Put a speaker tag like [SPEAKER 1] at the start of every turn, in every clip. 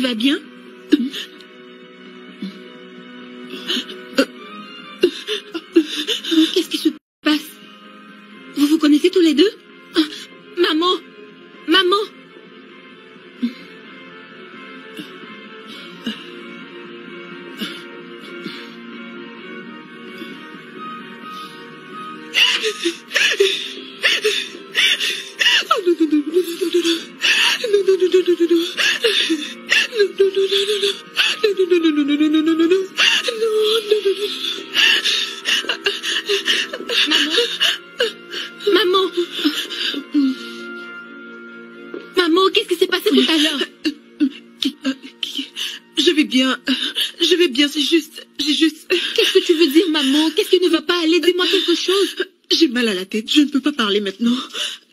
[SPEAKER 1] vas bien? Qu'est-ce qui se passe? Vous vous connaissez tous les deux? Maman! Maman! Maman! Maman, qu'est-ce qui s'est passé tout à l'heure?
[SPEAKER 2] Je vais bien, j'ai juste...
[SPEAKER 1] Qu'est-ce que tu veux dire, maman? Qu'est-ce qui ne va pas aller? Dis-moi quelque chose.
[SPEAKER 2] J'ai mal à la tête, je ne peux pas parler maintenant.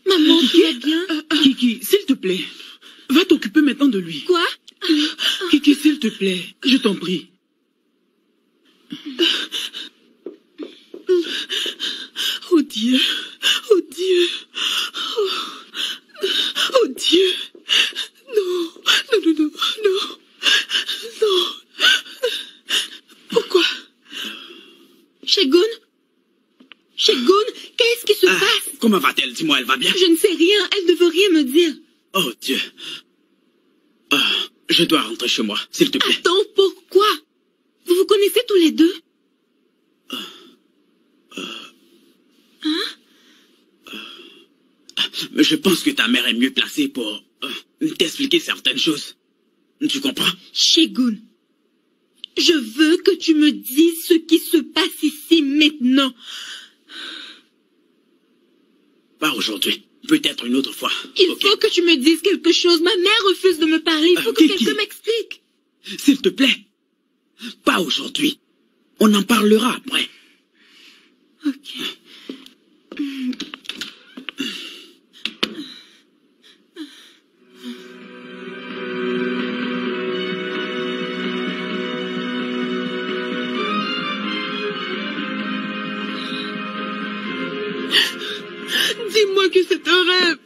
[SPEAKER 1] Maman, tu vas bien?
[SPEAKER 3] Kiki, s'il te plaît, va t'occuper maintenant de lui.
[SPEAKER 1] Quoi?
[SPEAKER 3] Kiki, s'il te plaît, je t'en prie.
[SPEAKER 2] Oh Dieu, oh Dieu, oh Dieu. Non, non, non, non, non, non. Pourquoi?
[SPEAKER 1] Shegun? Shegun, qu'est-ce qui se passe?
[SPEAKER 3] Comment va-t-elle? Dis-moi, elle va bien?
[SPEAKER 1] Je ne sais rien, elle ne veut rien me dire.
[SPEAKER 3] Oh Dieu. Je dois rentrer chez moi, s'il te plaît.
[SPEAKER 1] Attends, pourquoi? Vous vous connaissez tous les deux?
[SPEAKER 3] Mais je pense que ta mère est mieux placée pour t'expliquer certaines choses. Tu comprends?
[SPEAKER 1] Shegun, je veux que tu me dises ce qui se passe ici maintenant.
[SPEAKER 3] Pas aujourd'hui. Peut-être une autre fois.
[SPEAKER 1] Il faut que tu me dises quelque chose. Ma mère refuse de me parler. Il faut que quelqu'un m'explique.
[SPEAKER 3] S'il te plaît. Pas aujourd'hui. On en parlera après.
[SPEAKER 1] Ok.
[SPEAKER 2] Dis-moi que c'est un rêve.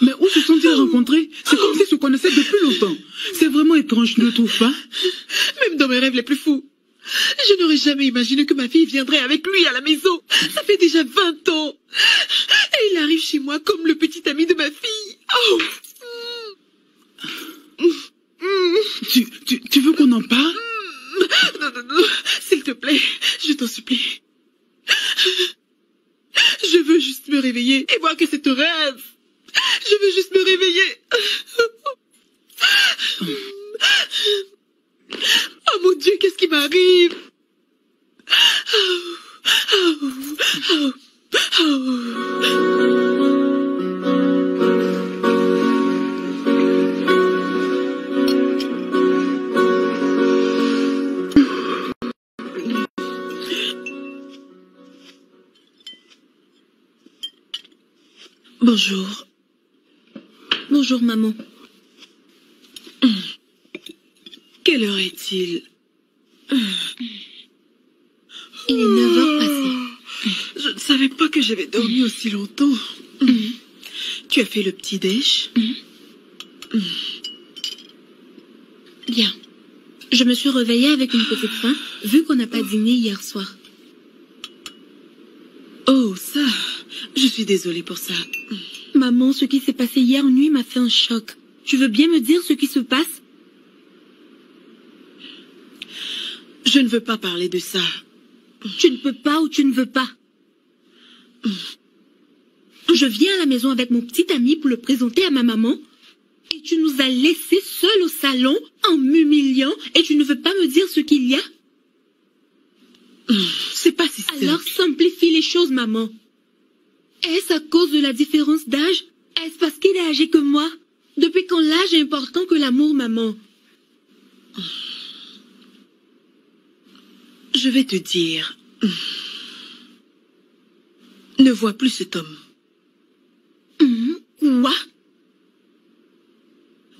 [SPEAKER 3] Mais où se sont-ils rencontrés? C'est comme s'ils se connaissaient depuis longtemps. C'est vraiment étrange, tu ne le trouves pas?
[SPEAKER 2] Même dans mes rêves les plus fous, je n'aurais jamais imaginé que ma fille viendrait avec lui à la maison. Ça fait déjà 20 ans. Et il arrive chez moi comme le petit ami de ma fille. Oh.
[SPEAKER 3] Tu veux qu'on en parle?
[SPEAKER 2] Non, non, non. S'il te plaît, je t'en supplie. Je veux juste me réveiller et voir que c'est un rêve. Je veux juste me réveiller. Oh mon Dieu, qu'est-ce qui m'arrive? Bonjour.
[SPEAKER 1] Bonjour, maman.
[SPEAKER 2] Quelle heure est-il?
[SPEAKER 1] Il est 9 heures passées.
[SPEAKER 2] Je ne savais pas que j'avais dormi aussi longtemps. Tu as fait le petit-déj?
[SPEAKER 1] Bien. Je me suis réveillée avec une petite faim, vu qu'on n'a pas dîné hier soir.
[SPEAKER 2] Oh, ça. Je suis désolée pour ça.
[SPEAKER 1] Maman, ce qui s'est passé hier nuit m'a fait un choc. Tu veux bien me dire ce qui se passe?
[SPEAKER 2] Je ne veux pas parler de ça.
[SPEAKER 1] Tu ne peux pas ou tu ne veux pas? Je viens à la maison avec mon petit ami pour le présenter à ma maman. Et tu nous as laissés seuls au salon en m'humiliant et tu ne veux pas me dire ce qu'il y a?
[SPEAKER 2] C'est pas si simple.
[SPEAKER 1] Alors simplifie les choses, maman. Est-ce à cause de la différence d'âge? Est-ce parce qu'il est âgé que moi? Depuis quand l'âge est important que l'amour, maman?
[SPEAKER 2] Je vais te dire. Ne vois plus cet homme.
[SPEAKER 1] Quoi?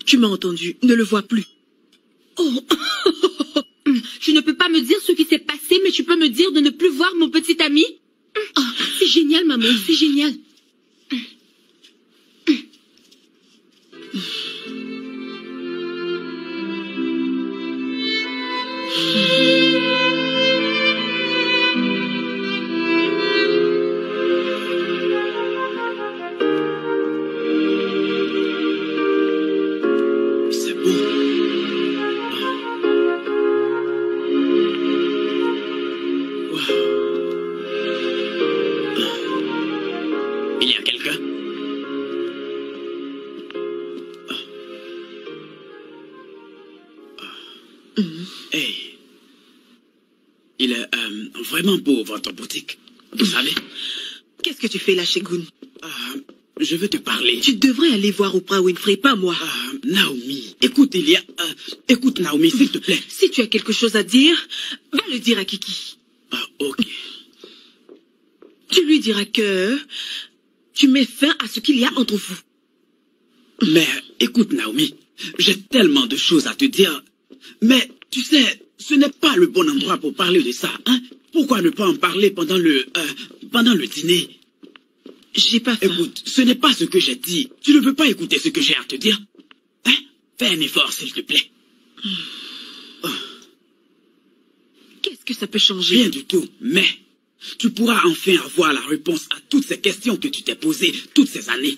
[SPEAKER 2] Tu m'as entendu, ne le vois plus.
[SPEAKER 1] Oh. Tu ne peux pas me dire ce qui s'est passé, mais tu peux me dire de ne plus voir mon petit ami? Oh, c'est génial, maman, c'est génial.
[SPEAKER 4] vraiment beau votre boutique. Vous savez,
[SPEAKER 2] Qu'est-ce que tu fais là, Shegun?
[SPEAKER 4] je veux te parler.
[SPEAKER 2] Tu devrais aller voir Oprah Winfrey, pas moi.
[SPEAKER 4] Naomi, écoute, écoute, Naomi, s'il te plaît.
[SPEAKER 2] Si tu as quelque chose à dire, va le dire à Kiki.
[SPEAKER 4] Ok.
[SPEAKER 2] Tu lui diras que tu mets fin à ce qu'il y a entre vous.
[SPEAKER 4] Mais écoute, Naomi, j'ai tellement de choses à te dire. Mais tu sais, ce n'est pas le bon endroit pour parler de ça, hein? Pourquoi ne pas en parler pendant le dîner?
[SPEAKER 2] J'ai pas faim.
[SPEAKER 4] Écoute, ce n'est pas ce que j'ai dit. Tu ne veux pas écouter ce que j'ai à te dire? Hein? Fais un effort, s'il te plaît.
[SPEAKER 2] Qu'est-ce que ça peut changer?
[SPEAKER 4] Rien du tout, mais tu pourras enfin avoir la réponse à toutes ces questions que tu t'es posées toutes ces années.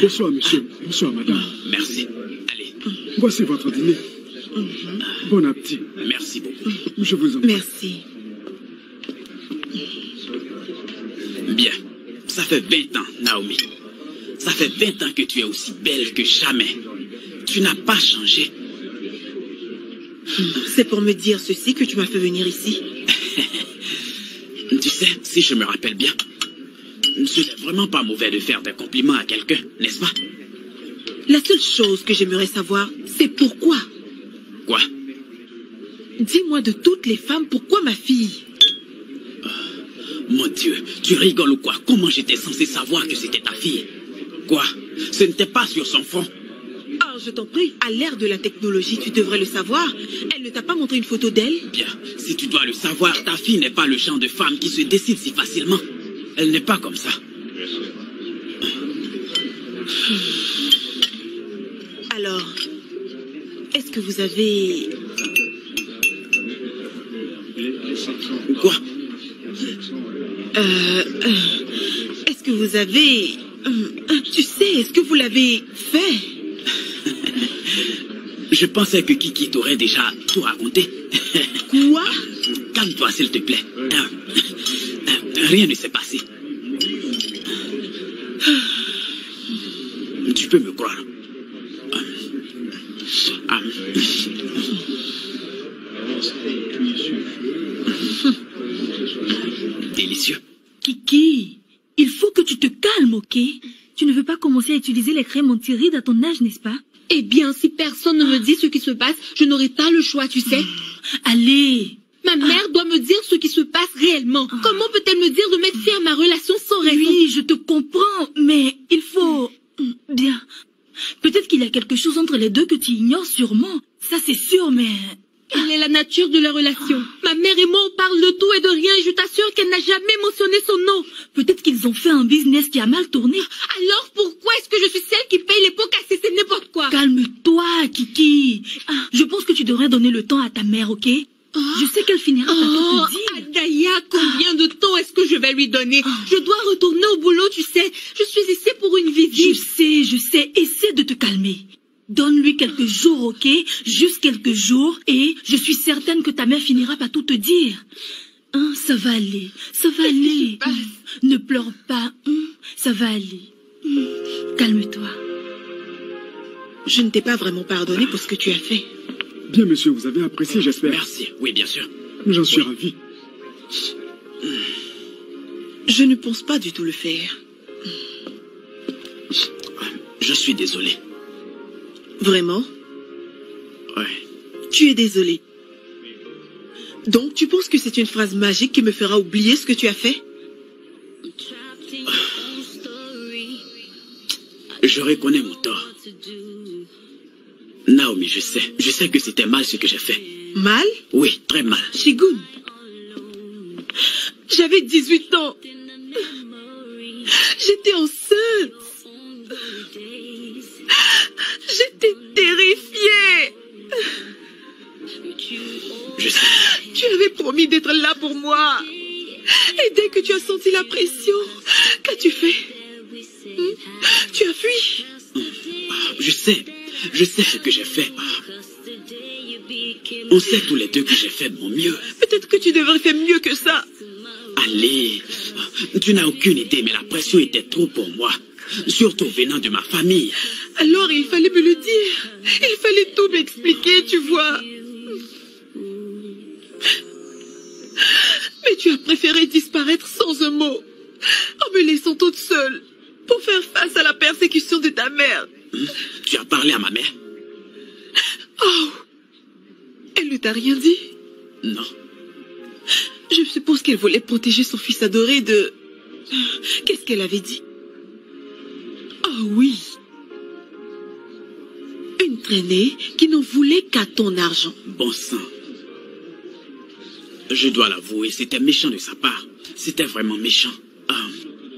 [SPEAKER 3] Bonsoir, monsieur. Bonsoir, madame.
[SPEAKER 4] Merci. Allez.
[SPEAKER 3] Voici votre dîner. Bon appétit.
[SPEAKER 4] Merci beaucoup.
[SPEAKER 3] Je vous en prie.
[SPEAKER 2] Merci.
[SPEAKER 4] Bien. Ça fait 20 ans, Naomi. Ça fait 20 ans que tu es aussi belle que jamais. Tu n'as pas changé.
[SPEAKER 2] C'est pour me dire ceci que tu m'as fait venir ici.
[SPEAKER 4] Tu sais, si je me rappelle bien, ce n'est vraiment pas mauvais de faire des compliments à quelqu'un, n'est-ce pas?
[SPEAKER 2] La seule chose que j'aimerais savoir, c'est pourquoi.
[SPEAKER 4] Quoi?
[SPEAKER 2] Dis-moi de toutes les femmes, pourquoi ma fille?
[SPEAKER 4] Mon Dieu, tu rigoles ou quoi? Comment j'étais censé savoir que c'était ta fille? Quoi? Ce n'était pas sur son front?
[SPEAKER 2] Ah, je t'en prie, à l'ère de la technologie, tu devrais le savoir. Elle ne t'a pas montré une photo d'elle?
[SPEAKER 4] Bien, si tu dois le savoir, ta fille n'est pas le genre de femme qui se décide si facilement. Elle n'est pas comme ça.
[SPEAKER 2] Alors, est-ce que vous avez...
[SPEAKER 4] Quoi?
[SPEAKER 2] Est-ce que vous avez... tu sais, est-ce que vous l'avez fait?
[SPEAKER 4] Je pensais que Kiki t'aurait déjà tout raconté.
[SPEAKER 2] Quoi?
[SPEAKER 4] Calme-toi, s'il te plaît. Rien ne s'est passé. Tu peux me croire. Délicieux.
[SPEAKER 5] Kiki, il faut que tu te calmes, ok? Tu ne veux pas commencer à utiliser les crèmes anti-rides à ton âge, n'est-ce pas?
[SPEAKER 1] Eh bien, si personne ne me dit ce qui se passe, je n'aurai pas le choix, tu sais.
[SPEAKER 5] Allez!
[SPEAKER 1] Ma mère doit me dire ce qui se passe réellement. Comment peut-elle me dire de mettre fin à ma relation sans raison?
[SPEAKER 5] Oui, je te comprends, mais il faut... Bien. Peut-être qu'il y a quelque chose entre les deux que tu ignores sûrement. Ça, c'est sûr, mais...
[SPEAKER 1] Quelle est la nature de la relation? Ma mère et moi, on parle de tout et de rien et je t'assure qu'elle n'a jamais mentionné son nom.
[SPEAKER 5] Peut-être qu'ils ont fait un business qui a mal tourné.
[SPEAKER 1] Alors pourquoi est-ce que je suis celle qui paye les pots cassés? C'est n'importe quoi.
[SPEAKER 5] Calme-toi, Kiki. Je pense que tu devrais donner le temps à ta mère, ok? Je sais qu'elle finira par tout te dire.
[SPEAKER 1] Adaya, combien de temps est-ce que je vais lui donner? Je dois retourner au boulot, tu sais. Je suis ici pour une visite.
[SPEAKER 5] Je sais. Essaie de te calmer. Donne-lui quelques jours, ok? Juste quelques jours, et je suis certaine que ta mère finira par tout te dire. Hein, ça va aller. Ça va aller. Ne pleure pas. Ça va aller. Calme-toi.
[SPEAKER 2] Je ne t'ai pas vraiment pardonné pour ce que tu as fait.
[SPEAKER 3] Bien, monsieur, vous avez apprécié, j'espère.
[SPEAKER 4] Merci, oui, bien sûr.
[SPEAKER 3] J'en suis ravi.
[SPEAKER 2] Je ne pense pas du tout le faire.
[SPEAKER 4] Je suis désolé.
[SPEAKER 2] Vraiment?
[SPEAKER 4] Ouais.
[SPEAKER 2] Tu es désolé. Donc, tu penses que c'est une phrase magique qui me fera oublier ce que tu as fait?
[SPEAKER 4] Je reconnais mon tort. Naomi, je sais que c'était mal ce que j'ai fait.
[SPEAKER 2] Mal?
[SPEAKER 4] Oui, très mal.
[SPEAKER 2] Shigun, j'avais 18 ans. J'étais enceinte. J'étais terrifiée.
[SPEAKER 4] Je sais.
[SPEAKER 2] Tu avais promis d'être là pour moi. Et dès que tu as senti la pression, qu'as-tu fait? Tu as fui.
[SPEAKER 4] Je sais ce que j'ai fait. On sait tous les deux que j'ai fait de mon mieux.
[SPEAKER 2] Peut-être que tu devrais faire mieux que ça.
[SPEAKER 4] Allez, tu n'as aucune idée, mais la pression était trop pour moi. surtout venant de ma famille.
[SPEAKER 2] Alors il fallait me le dire. Il fallait tout m'expliquer, tu vois. Mais tu as préféré disparaître sans un mot, en me laissant toute seule, pour faire face à la persécution de ta mère.
[SPEAKER 4] Tu as parlé à ma mère?
[SPEAKER 2] Oh, elle ne t'a rien dit?
[SPEAKER 4] Non.
[SPEAKER 2] Je suppose qu'elle voulait protéger son fils adoré de... Qu'est-ce qu'elle avait dit? Oh oui. Une traînée qui n'en voulait qu'à ton argent.
[SPEAKER 4] Bon sang. Je dois l'avouer, c'était méchant de sa part. C'était vraiment méchant.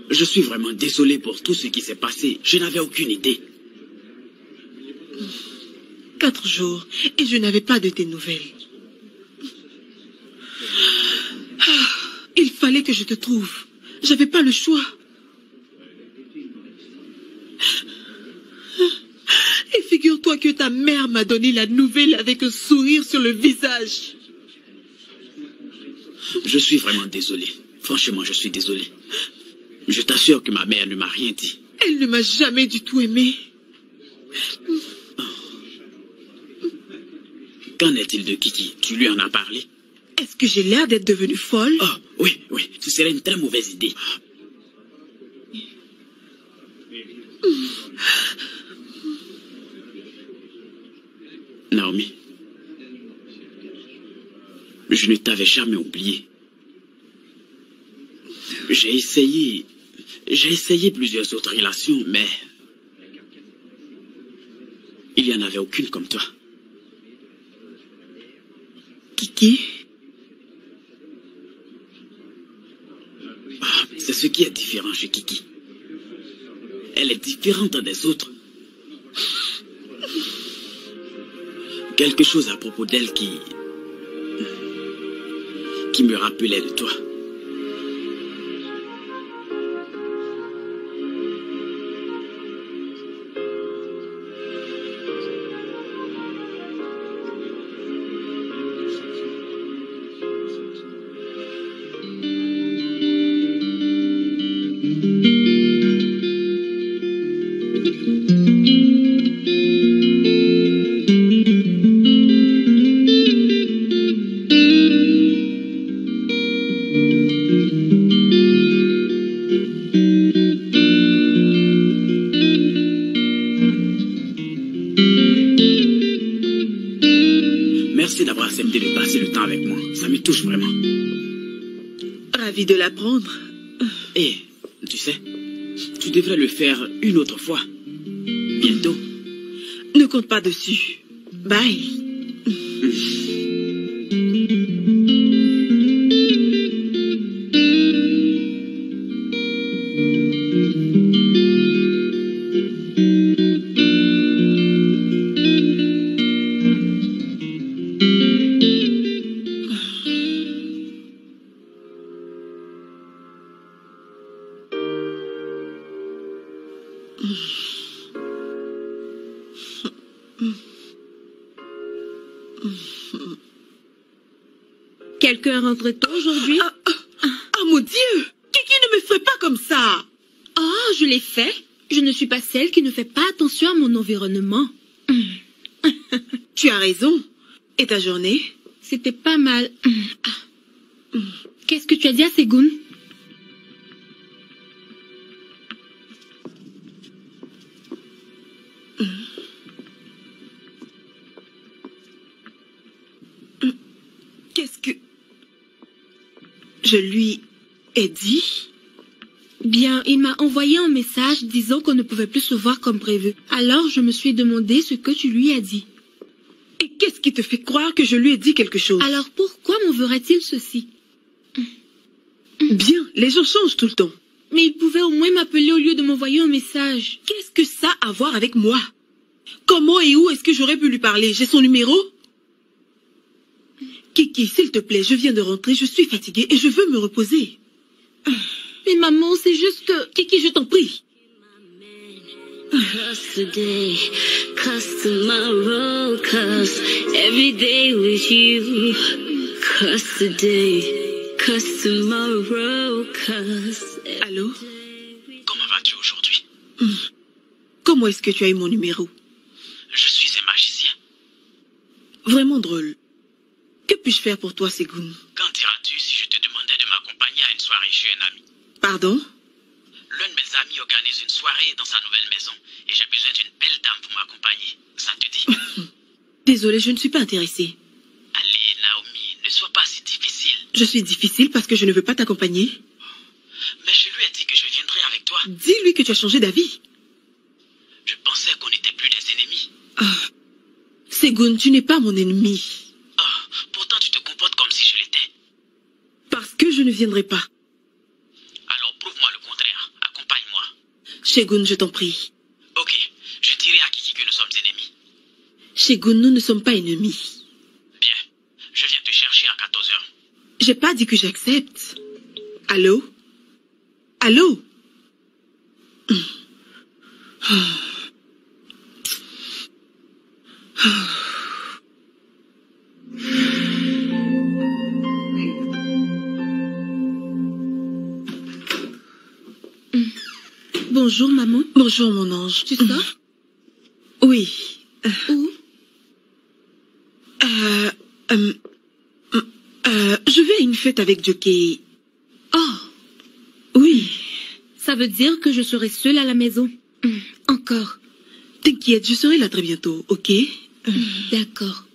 [SPEAKER 4] Je suis vraiment désolé pour tout ce qui s'est passé. Je n'avais aucune idée.
[SPEAKER 2] 4 jours et je n'avais pas de tes nouvelles. Il fallait que je te trouve. J'avais pas le choix. Et figure-toi que ta mère m'a donné la nouvelle avec un sourire sur le visage.
[SPEAKER 4] Je suis vraiment désolé. Franchement, je suis désolé. Je t'assure que ma mère ne m'a rien dit.
[SPEAKER 2] Elle ne m'a jamais du tout aimé.
[SPEAKER 4] Qu'en est-il de Kiki? Tu lui en as parlé?
[SPEAKER 2] Est-ce que j'ai l'air d'être devenue folle?
[SPEAKER 4] Oh, oui, oui. Ce serait une très mauvaise idée. Naomi, je ne t'avais jamais oublié. J'ai essayé plusieurs autres relations, mais il n'y en avait aucune comme toi.
[SPEAKER 2] Kiki?
[SPEAKER 4] C'est ce qui est différent chez Kiki. Elle est différente des autres. Quelque chose à propos d'elle qui me rappelait de toi. Merci d'avoir accepté de passer le temps avec moi. Ça me touche vraiment.
[SPEAKER 2] Ravie de l'apprendre.
[SPEAKER 4] Et, tu sais, tu devrais le faire une autre fois. Bientôt.
[SPEAKER 2] Ne compte pas dessus. Bye.
[SPEAKER 1] Quelqu'un rentre tôt aujourd'hui?
[SPEAKER 2] Ah mon Dieu! Kiki ne me ferait pas comme ça!
[SPEAKER 1] Oh, je l'ai fait. Je ne suis pas celle qui ne fait pas attention à mon environnement.
[SPEAKER 2] Tu as raison. Et ta journée?
[SPEAKER 1] C'était pas mal. Qu'est-ce que tu as dit à Ségoun?
[SPEAKER 2] Qu'est-ce que... Je lui ai dit?
[SPEAKER 1] Bien, il m'a envoyé un message disant qu'on ne pouvait plus se voir comme prévu. Alors, je me suis demandé ce que tu lui as dit.
[SPEAKER 2] Et qu'est-ce qui te fait croire que je lui ai dit quelque chose?
[SPEAKER 1] Alors, pourquoi m'enverrait-il ceci?
[SPEAKER 2] Bien, les gens changent tout le temps.
[SPEAKER 1] Mais il pouvait au moins m'appeler au lieu de m'envoyer un message.
[SPEAKER 2] Qu'est-ce que ça a à voir avec moi? Comment et où est-ce que j'aurais pu lui parler? J'ai son numéro? Kiki, s'il te plaît, je viens de rentrer, je suis fatiguée et je veux me reposer.
[SPEAKER 1] Mais maman, c'est juste que...
[SPEAKER 2] Kiki, je t'en prie.
[SPEAKER 6] Cause today, cause tomorrow, cause every day with you. Cause today, cause tomorrow, cause...
[SPEAKER 2] Allô?
[SPEAKER 4] Comment vas-tu aujourd'hui?
[SPEAKER 2] Comment est-ce que tu as eu mon numéro?
[SPEAKER 4] Je suis un magicien.
[SPEAKER 2] Vraiment drôle. Que puis-je faire pour toi, Segun?
[SPEAKER 4] Qu'en diras-tu si je te demandais de m'accompagner à une soirée chez un ami?
[SPEAKER 2] Pardon?
[SPEAKER 4] L'un de mes amis organise une soirée dans sa nouvelle maison et j'ai besoin d'une belle dame pour m'accompagner. Ça te dit?
[SPEAKER 2] Désolée, je ne suis pas intéressée.
[SPEAKER 4] Allez, Naomi, ne sois pas si difficile.
[SPEAKER 2] Je suis difficile parce que je ne veux pas t'accompagner.
[SPEAKER 4] Mais je lui ai dit que je viendrais avec toi.
[SPEAKER 2] Dis-lui que tu as changé d'avis.
[SPEAKER 4] Je pensais qu'on n'était plus des ennemis.
[SPEAKER 2] Segun, tu n'es pas mon ennemi.
[SPEAKER 4] Pourtant tu te comportes comme si je l'étais.
[SPEAKER 2] Parce que je ne viendrai pas.
[SPEAKER 4] Alors prouve-moi le contraire. Accompagne-moi.
[SPEAKER 2] Segun, je t'en prie.
[SPEAKER 4] Ok, je dirai à Kiki que nous sommes ennemis.
[SPEAKER 2] Segun, nous ne sommes pas ennemis.
[SPEAKER 4] Bien, je viens te chercher à 14h.
[SPEAKER 2] J'ai pas dit que j'accepte. Allô? Allô?
[SPEAKER 1] Bonjour, maman.
[SPEAKER 2] Bonjour, mon ange.
[SPEAKER 1] Tu sors?
[SPEAKER 2] Oui.
[SPEAKER 1] Où?
[SPEAKER 2] Je vais à une fête avec Jockey.
[SPEAKER 1] Oh,
[SPEAKER 2] Oui.
[SPEAKER 1] ça veut dire que je serai seule à la maison. Encore.
[SPEAKER 2] T'inquiète, je serai là très bientôt, ok?
[SPEAKER 1] D'accord.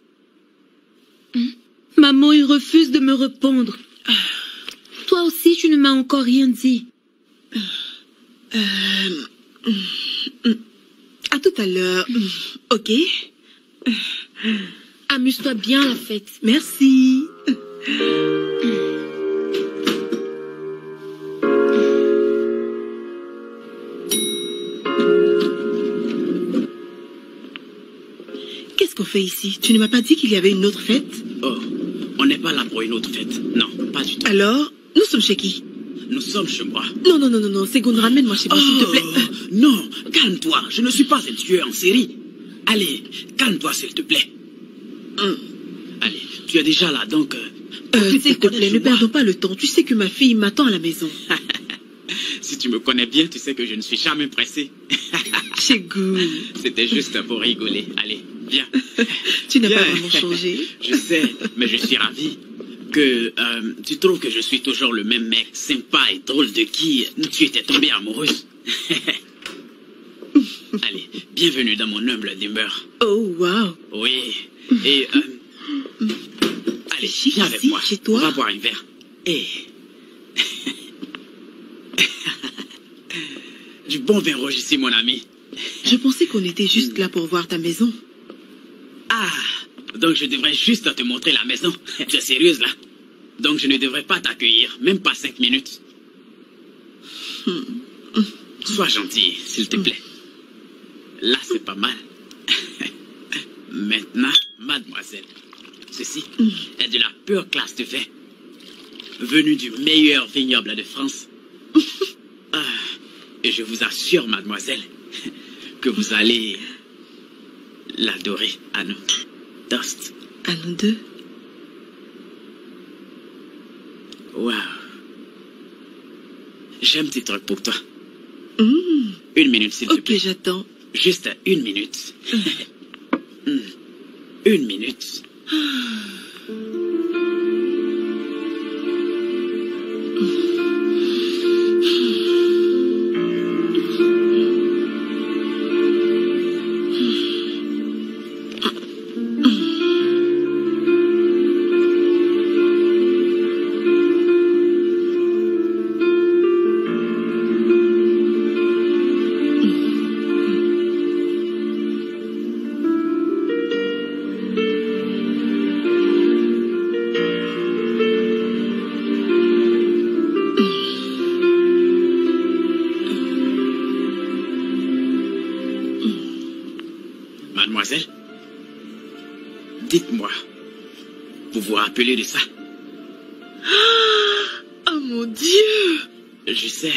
[SPEAKER 1] Maman, il refuse de me répondre. Toi aussi, tu ne m'as encore rien dit.
[SPEAKER 2] À tout à l'heure, ok?
[SPEAKER 1] Amuse-toi bien à la fête.
[SPEAKER 2] Merci. Qu'est-ce qu'on fait ici? Tu ne m'as pas dit qu'il y avait une autre fête?
[SPEAKER 4] Oh, on n'est pas là pour une autre fête. Non, pas du tout.
[SPEAKER 2] Alors, nous sommes chez qui?
[SPEAKER 4] Nous sommes chez moi.
[SPEAKER 2] Non, Segun, ramène-moi chez moi, s'il te plaît.
[SPEAKER 4] Non, calme-toi. Je ne suis pas un tueur en série. Allez, calme-toi, s'il te plaît. Allez, tu es déjà là, donc...
[SPEAKER 2] S'il te plaît, ne perdons pas le temps. Tu sais que ma fille m'attend à la maison.
[SPEAKER 4] Si tu me connais bien, tu sais que je ne suis jamais pressé.
[SPEAKER 2] Segun,
[SPEAKER 4] C'était juste pour rigoler. Allez, viens.
[SPEAKER 2] tu n'as
[SPEAKER 4] Viens.
[SPEAKER 2] pas vraiment changé.
[SPEAKER 4] Je sais, mais je suis ravi que tu trouves que je suis toujours le même mec sympa et drôle de qui tu étais tombée amoureuse. Allez, bienvenue dans mon humble demeure.
[SPEAKER 2] Oh, wow.
[SPEAKER 4] Oui, et... allez, viens avec
[SPEAKER 2] ici,
[SPEAKER 4] moi.
[SPEAKER 2] chez toi?
[SPEAKER 4] On va boire un verre. Et... du bon vin rouge ici, mon ami.
[SPEAKER 2] Je pensais qu'on était juste là pour voir ta maison.
[SPEAKER 4] Ah, donc je devrais juste te montrer la maison. Tu es sérieuse, là? Donc je ne devrais pas t'accueillir, même pas 5 minutes. Sois gentil, s'il te plaît. Là, c'est pas mal. Maintenant, mademoiselle, ceci est de la pure classe de vin. Venu du meilleur vignoble de France. Et je vous assure, mademoiselle, que vous allez l'adorer à nous. Toast.
[SPEAKER 2] À nous deux.
[SPEAKER 4] Waouh. J'ai un petit truc pour toi. 1 minute, s'il te
[SPEAKER 2] Ok,
[SPEAKER 4] plaît.
[SPEAKER 2] j'attends.
[SPEAKER 4] Juste 1 minute. 1 minute. Mademoiselle, dites-moi, vous vous rappelez de ça?
[SPEAKER 2] Oh mon Dieu!
[SPEAKER 4] Je sais,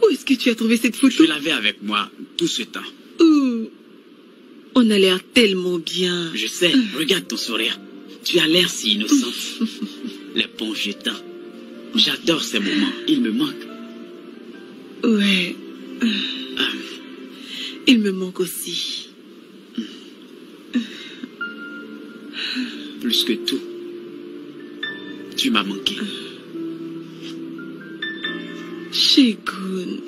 [SPEAKER 2] Où est-ce que tu as trouvé cette
[SPEAKER 4] je
[SPEAKER 2] photo?
[SPEAKER 4] l'avais avec moi tout ce temps.
[SPEAKER 2] Ouh. On a l'air tellement bien.
[SPEAKER 4] Je sais, regarde ton sourire. Tu as l'air si innocente. Les bons jetons. J'adore ces moments, ils me manquent.
[SPEAKER 2] Ouais. il me manque aussi.
[SPEAKER 4] Plus que tout, tu m'as manqué.
[SPEAKER 2] Shegun.